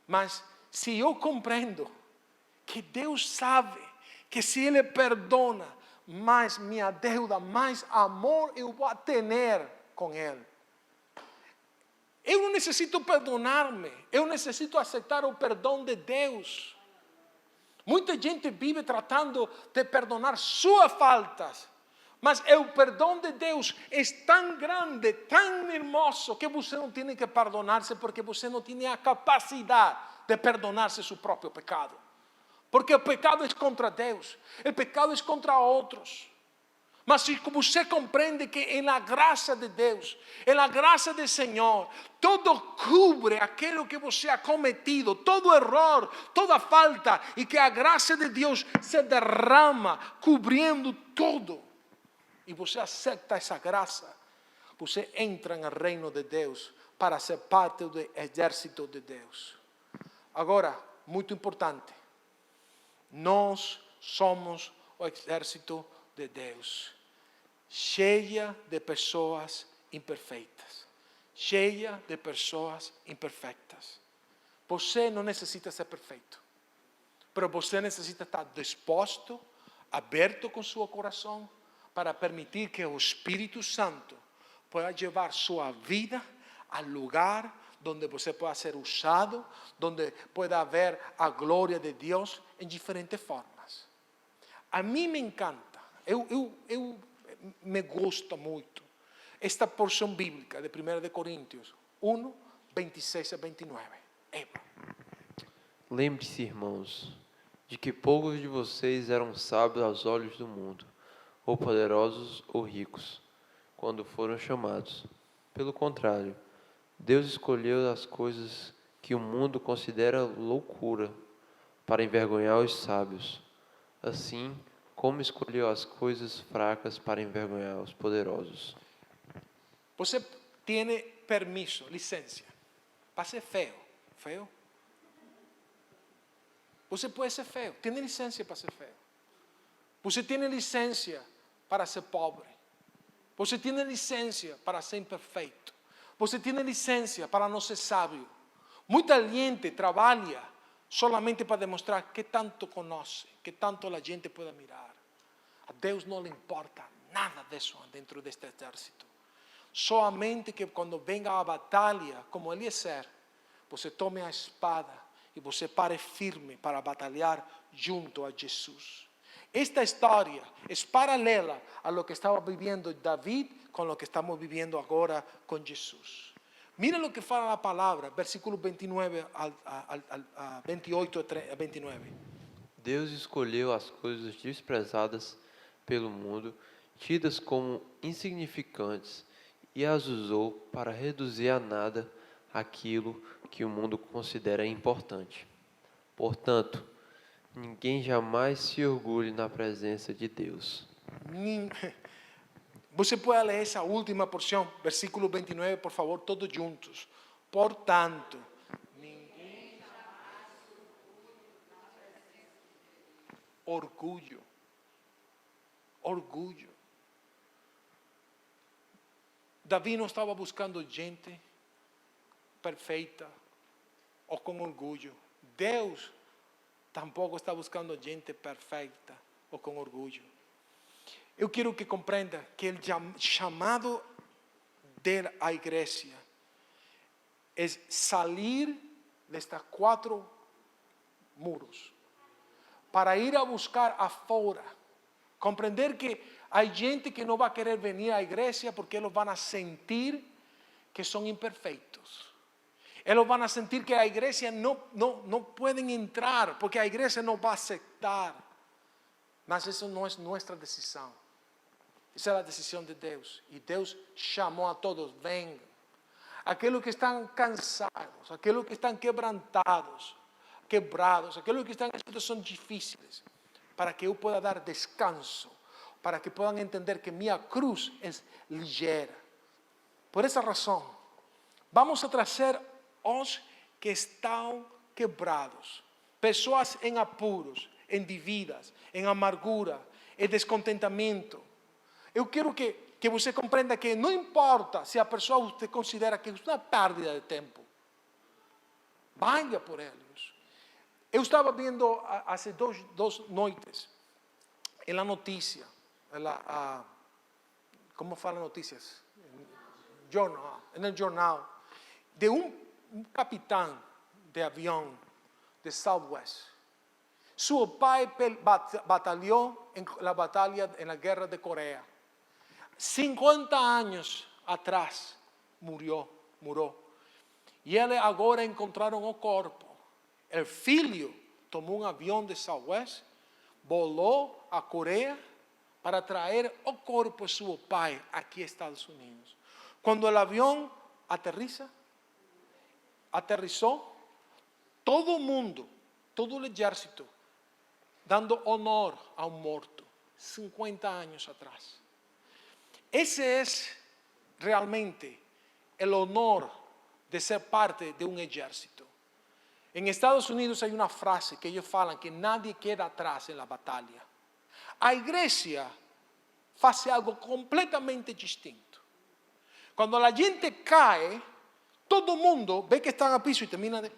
Mas se eu compreendo que Deus sabe que se Ele perdona, mais minha deuda, mais amor eu vou ter com Ele. Eu não necessito perdonar-me, eu necessito aceitar o perdão de Deus. Muita gente vive tratando de perdonar suas faltas, Mas o perdão de Deus é tão grande, tão hermoso, que você não tem que perdonar-se porque você não tem a capacidade de perdonar-se seu próprio pecado. Porque o pecado é contra Deus, o pecado é contra outros. Mas se você compreende que na graça de Deus, na graça do Senhor, todo cubre aquilo que você ha cometido, todo erro, toda falta, e que a graça de Deus se derrama, cobrindo tudo. E você aceita essa graça, você entra no reino de Deus para ser parte do exército de Deus. Agora, muito importante, nós somos o exército de Deus, cheia de pessoas imperfeitas, cheia de pessoas imperfeitas. Você não necessita ser perfeito, mas você necessita estar disposto, aberto com seu coração, para permitir que o Espírito Santo pueda llevar sua vida al lugar donde você pueda ser usado, donde pueda haber a glória de Deus em diferentes formas. A mim me encanta, eu me gusta muito esta porção bíblica de 1 Coríntios 1, 26 a 29. Lembre-se, irmãos, de que poucos de vocês eram sábios aos olhos do mundo, ou poderosos ou ricos, quando foram chamados. Pelo contrário, Deus escolheu as coisas que o mundo considera loucura para envergonhar os sábios, assim como escolheu as coisas fracas para envergonhar os poderosos. Você tem permisso, licença, para ser feio. Feio? Você pode ser feio, tem licença para ser feio. Você tem licença para ser pobre. Você tem licença para ser imperfeito. Você tem licença para não ser sábio. Muita gente trabalha solamente para demonstrar que tanto conhece, que tanto a gente pode mirar. A Deus não lhe importa nada disso dentro deste exército. Somente que quando venga a batalha, como Eliezer, você tome a espada e você pare firme para batalhar junto a Jesus. Esta história é paralela a lo que estava vivendo David com lo que estamos vivendo agora com Jesus. Mira lo que fala a palavra, versículo 29 a 28 a 29. Deus escolheu as coisas desprezadas pelo mundo, tidas como insignificantes, e as usou para reduzir a nada aquilo que o mundo considera importante. Portanto, ninguém jamais se orgulhe na presença de Deus. Você pode ler essa última porção, versículo 29, por favor, todos juntos. Portanto, ninguém jamais se orgulhe na presença de Deus. Orgulho. Orgulho. Davi não estava buscando gente perfeita ou com orgulho. Deus tampouco está buscando gente perfeita ou com orgulho. Eu quero que compreenda que o chamado da igreja é sair destes 4 muros para ir a buscar afuera. Compreender que há gente que não vai querer vir à igreja porque eles vão sentir que são imperfeitos. Eles vão sentir que a igreja não podem entrar porque a igreja não vai aceitar. Mas isso não é nossa decisão. Essa é a decisão de Deus. E Deus chamou a todos, venham. Aqueles que estão cansados, aqueles que estão quebrantados, quebrados, aqueles que estão em situações difíceis, para que eu pueda dar descanso, para que puedan entender que minha cruz é ligeira. Por essa razão, vamos a trazer os que estão quebrados, pessoas em apuros, em dívidas, em amargura, em descontentamento. Eu quero que você compreenda que não importa se a pessoa você considera que é uma pérdida de tempo. Vaya por eles. Eu estava vendo há 2 noites, em la notícia, como fala notícias? En el jornal, de um capitão de avião de Southwest. Su pai batalhou na batalha, na guerra de Coreia. 50 anos atrás morreu. E ele agora encontraram o corpo. O filho tomou um avião de Southwest, volou a Coreia para trazer o corpo de seu pai aqui aos Estados Unidos. Quando o avião aterrissou, todo o mundo, todo o exército, dando honor ao morto, 50 anos atrás. Esse é realmente o honor de ser parte de um exército. Em Estados Unidos há uma frase que eles falam que nadie queda atrás na batalha. A igreja faz algo completamente distinto. Quando a gente cai, todo mundo vê que está no piso e termina de...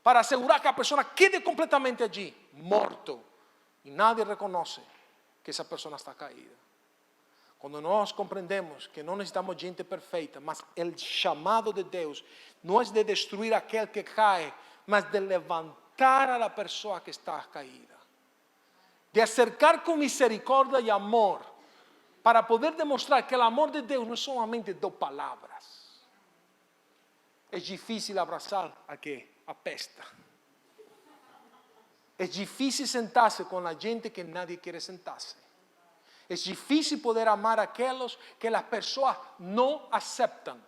para asegurar que a pessoa quede completamente allí, morto. E nadie reconoce que essa pessoa está caída. Quando nós compreendemos que não necessitamos gente perfeita, mas o chamado de Deus não é de destruir aquele que cai, mas de levantar a la pessoa que está caída. De acercar com misericórdia e amor, para poder demonstrar que o amor de Deus não é somente 2 palavras. É difícil abraçar a que apesta. É difícil sentar-se com a gente que nadie quer sentar-se. É difícil poder amar aqueles que as pessoas não aceitam.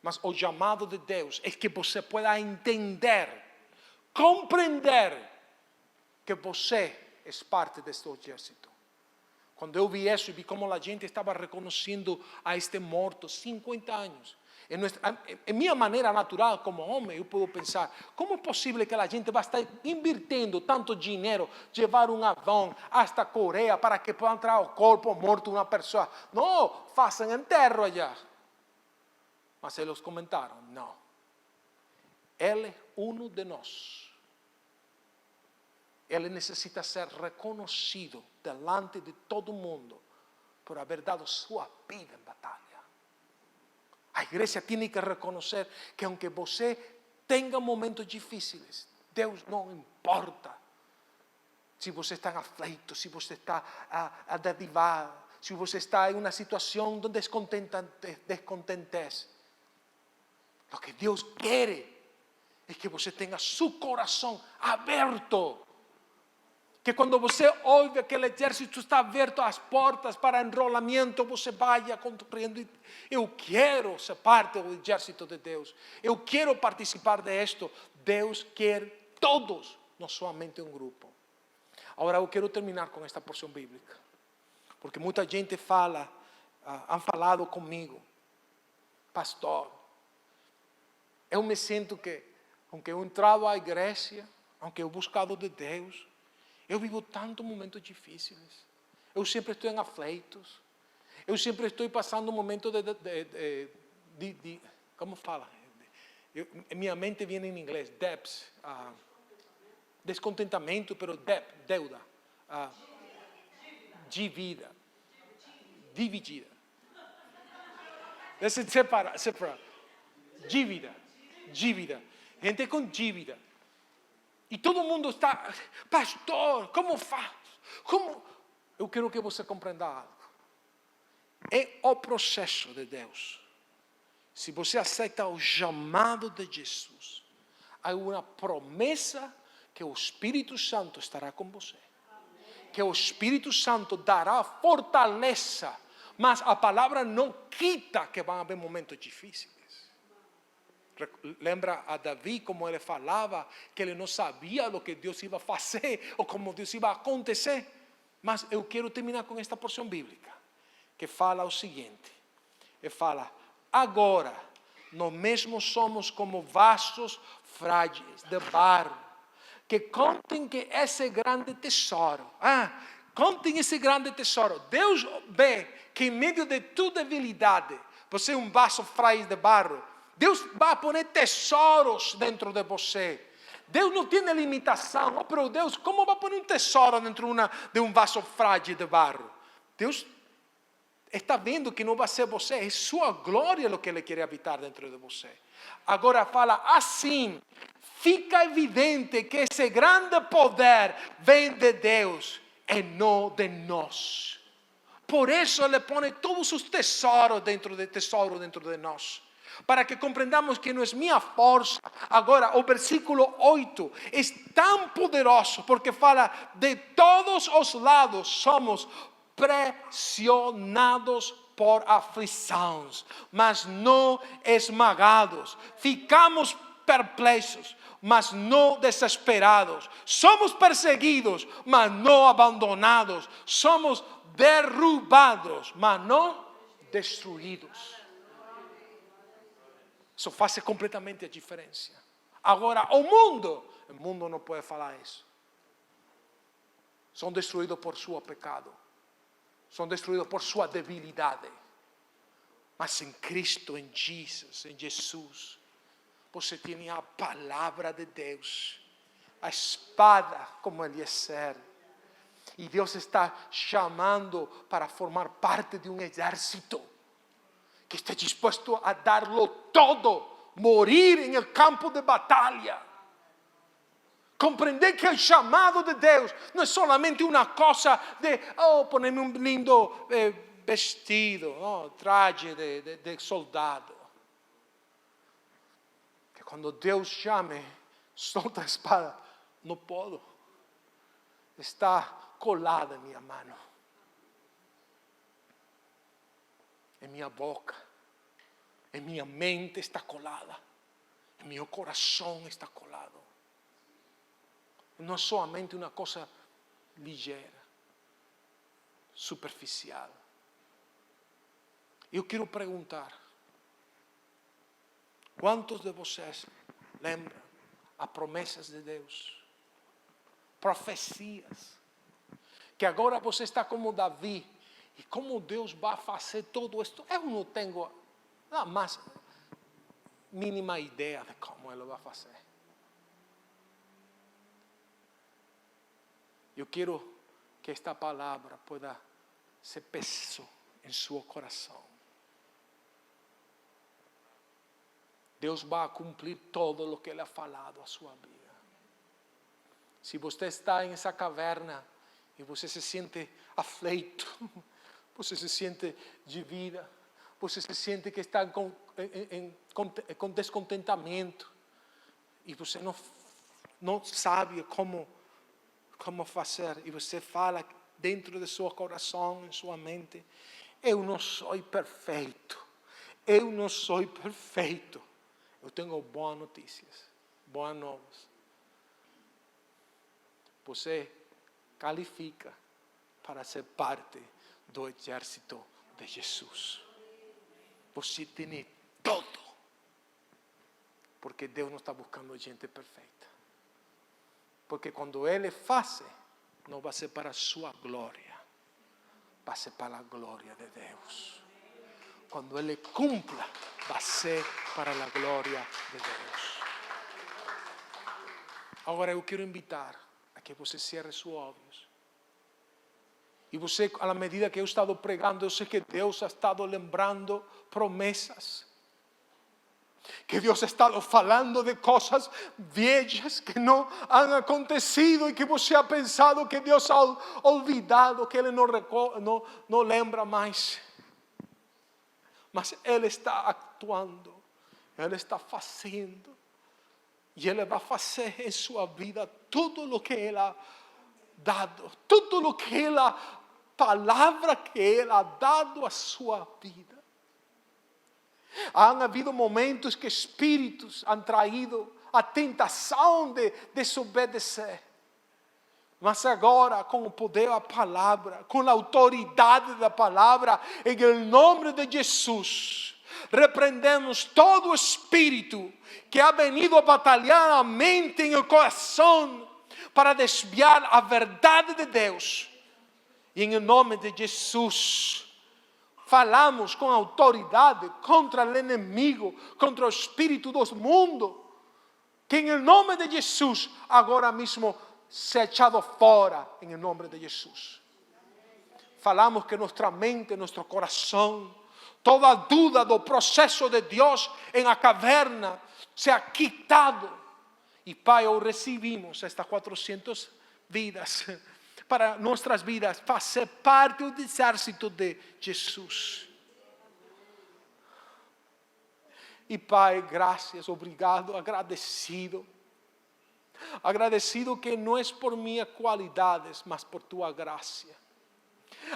Mas o chamado de Deus é que você pueda entender, compreender que você é parte deste exército. Quando eu vi isso e vi como a gente estava reconhecendo a este morto, 50 anos. Em minha maneira natural como homem, eu posso pensar, como é possível que a gente vai estar invirtiendo tanto dinheiro, levar um avião hasta Coreia para que possa entrar o corpo morto de uma pessoa? Não, façam enterro allá. Mas eles comentaram, não. Ele é um de nós. Ele necessita ser reconhecido delante de todo mundo por haber dado sua vida em batalha. A igreja tem que reconhecer que aunque você tenha momentos difíceis, Deus não importa se você está aflito, se você está adedivado, se você está em uma situação de descontentez. O que Deus quer é que você tenha seu coração aberto. Que quando você ouve que o exército está aberto às portas para enrolamento, você vaya compreendendo, eu quero ser parte do exército de Deus. Eu quero participar de esto. Deus quer todos, não somente um grupo. Agora eu quero terminar com esta porção bíblica. Porque muita gente han falado comigo, pastor, eu me sinto que, aunque eu entrado à igreja, aunque eu buscado de Deus, eu vivo tantos momentos difíceis. Eu sempre estou em aflitos. Eu sempre estou passando um momento de como fala? Minha mente vem em inglês, debts, descontentamento, pero deuda, dívida, dividida. Separa, dívida. Gente com dívida. E todo mundo está, pastor, como faz? Como? Eu quero que você compreenda algo. É o processo de Deus. Se você aceita o chamado de Jesus, há uma promessa que o Espírito Santo estará com você. Que o Espírito Santo dará fortaleza, mas a palavra não quita que vão haver momentos difíceis. Lembra a Davi como ele falava que ele não sabia o que Deus ia fazer ou como Deus ia acontecer. Mas eu quero terminar com esta porção bíblica que fala o seguinte: ele fala, agora nós mesmos somos como vasos frágeis de barro, que contem que esse grande tesouro, contem esse grande tesouro. Deus vê que em meio de tua debilidade, você é um vaso frágil de barro. Deus vai pôr tesouros dentro de você. Deus não tem limitação. Oh, pero Deus, como vai pôr um tesouro dentro de um vaso frágil de barro? Deus está vendo que não vai ser você, é sua glória o que Ele quer habitar dentro de você. Agora fala assim, fica evidente que esse grande poder vem de Deus e não de nós. Por eso Ele pone todos sus tesoros dentro de nós. Para que compreendamos que não é minha força. Agora, o versículo 8 é tão poderoso, porque fala de todos os lados somos pressionados por aflições, mas não esmagados. Ficamos perplexos, mas não desesperados. Somos perseguidos, mas não abandonados. Somos derrubados, mas não destruídos. Isso faz completamente a diferença. Agora, o mundo não pode falar isso. São destruídos por seu pecado. São destruídos por sua debilidade. Mas em Cristo, em Jesus, você tem a palavra de Deus, a espada como Eliezer. E Deus está chamando para formar parte de um exército que está disposto a dar-lo todo, morir em el campo de batalha. Compreender que o chamado de Deus não é solamente uma coisa de, ponerme um lindo vestido, traje de soldado. Que quando Deus chame, solta a espada, não posso. Está colada em minha mão. Em minha boca, em minha mente está colada, em meu coração está colado. Não é somente uma coisa ligeira, superficial. Eu quero perguntar, quantos de vocês lembram as promessas de Deus? Profecias, que agora você está como Davi. E como Deus vai fazer tudo isso? Eu não tenho a mais mínima ideia de como Ele vai fazer. Eu quero que esta palavra pueda ser peso em seu coração. Deus vai cumprir todo o que Ele ha falado a sua vida. Se você está em essa caverna e você se sente aflito, você se sente de vida, você se sente que está com descontentamento e você não sabe como fazer, e você fala dentro de seu coração, em sua mente, eu não sou perfeito, eu tenho boas notícias, boas novas. Você qualifica para ser parte do exército de Jesus. Você tem todo. Porque Deus não está buscando gente perfeita. Porque quando Ele faz, não vai ser para a sua glória, vai ser para a glória de Deus. Quando Ele cumpla, vai ser para a glória de Deus. Agora eu quero invitar a que você cierre seus olhos. E você, à medida que eu he estado pregando, eu sei que Deus ha estado lembrando promessas. Que Deus ha estado falando de coisas velhas que não han acontecido e que você ha pensado que Deus ha olvidado, que Ele não lembra mais. Mas Ele está actuando, Ele está fazendo. E Ele vai fazer em sua vida tudo o que Ele ha dado, tudo o que Ele ha palavra que Ele ha dado a sua vida. Han havido momentos que espíritos han traído a tentação de desobedecer. Mas agora, com o poder da palavra, com a autoridade da palavra, em nome de Jesus, repreendemos todo espírito que ha venido a batalhar a mente e o coração para desviar a verdade de Deus. E em nome de Jesus, falamos com autoridade contra o inimigo, contra o espírito do mundo, que em nome de Jesus, agora mesmo, seja echado fora, em nome de Jesus. Falamos que nossa mente, nosso coração, toda dúvida do processo de Deus em a caverna, seja quitado. E Pai, hoje recebimos estas 400 vidas para nossas vidas fazer parte do exército de Jesus. E Pai, graças, obrigado, agradecido. Agradecido que não é por minhas qualidades, mas por tua graça.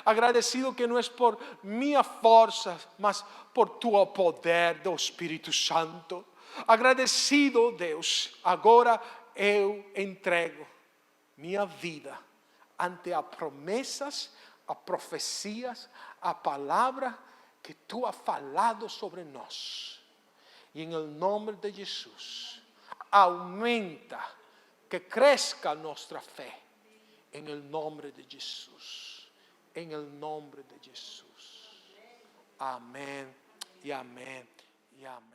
Agradecido que não é por minha força, mas por tu poder do Espírito Santo. Agradecido, Deus, agora eu entrego minha vida ante as promessas, as profecias, a palavra que tu has falado sobre nós. E em nome de Jesus, aumenta, que cresça nossa fé. Em nome de Jesus. Em nome de Jesus. Amém e amém e amém.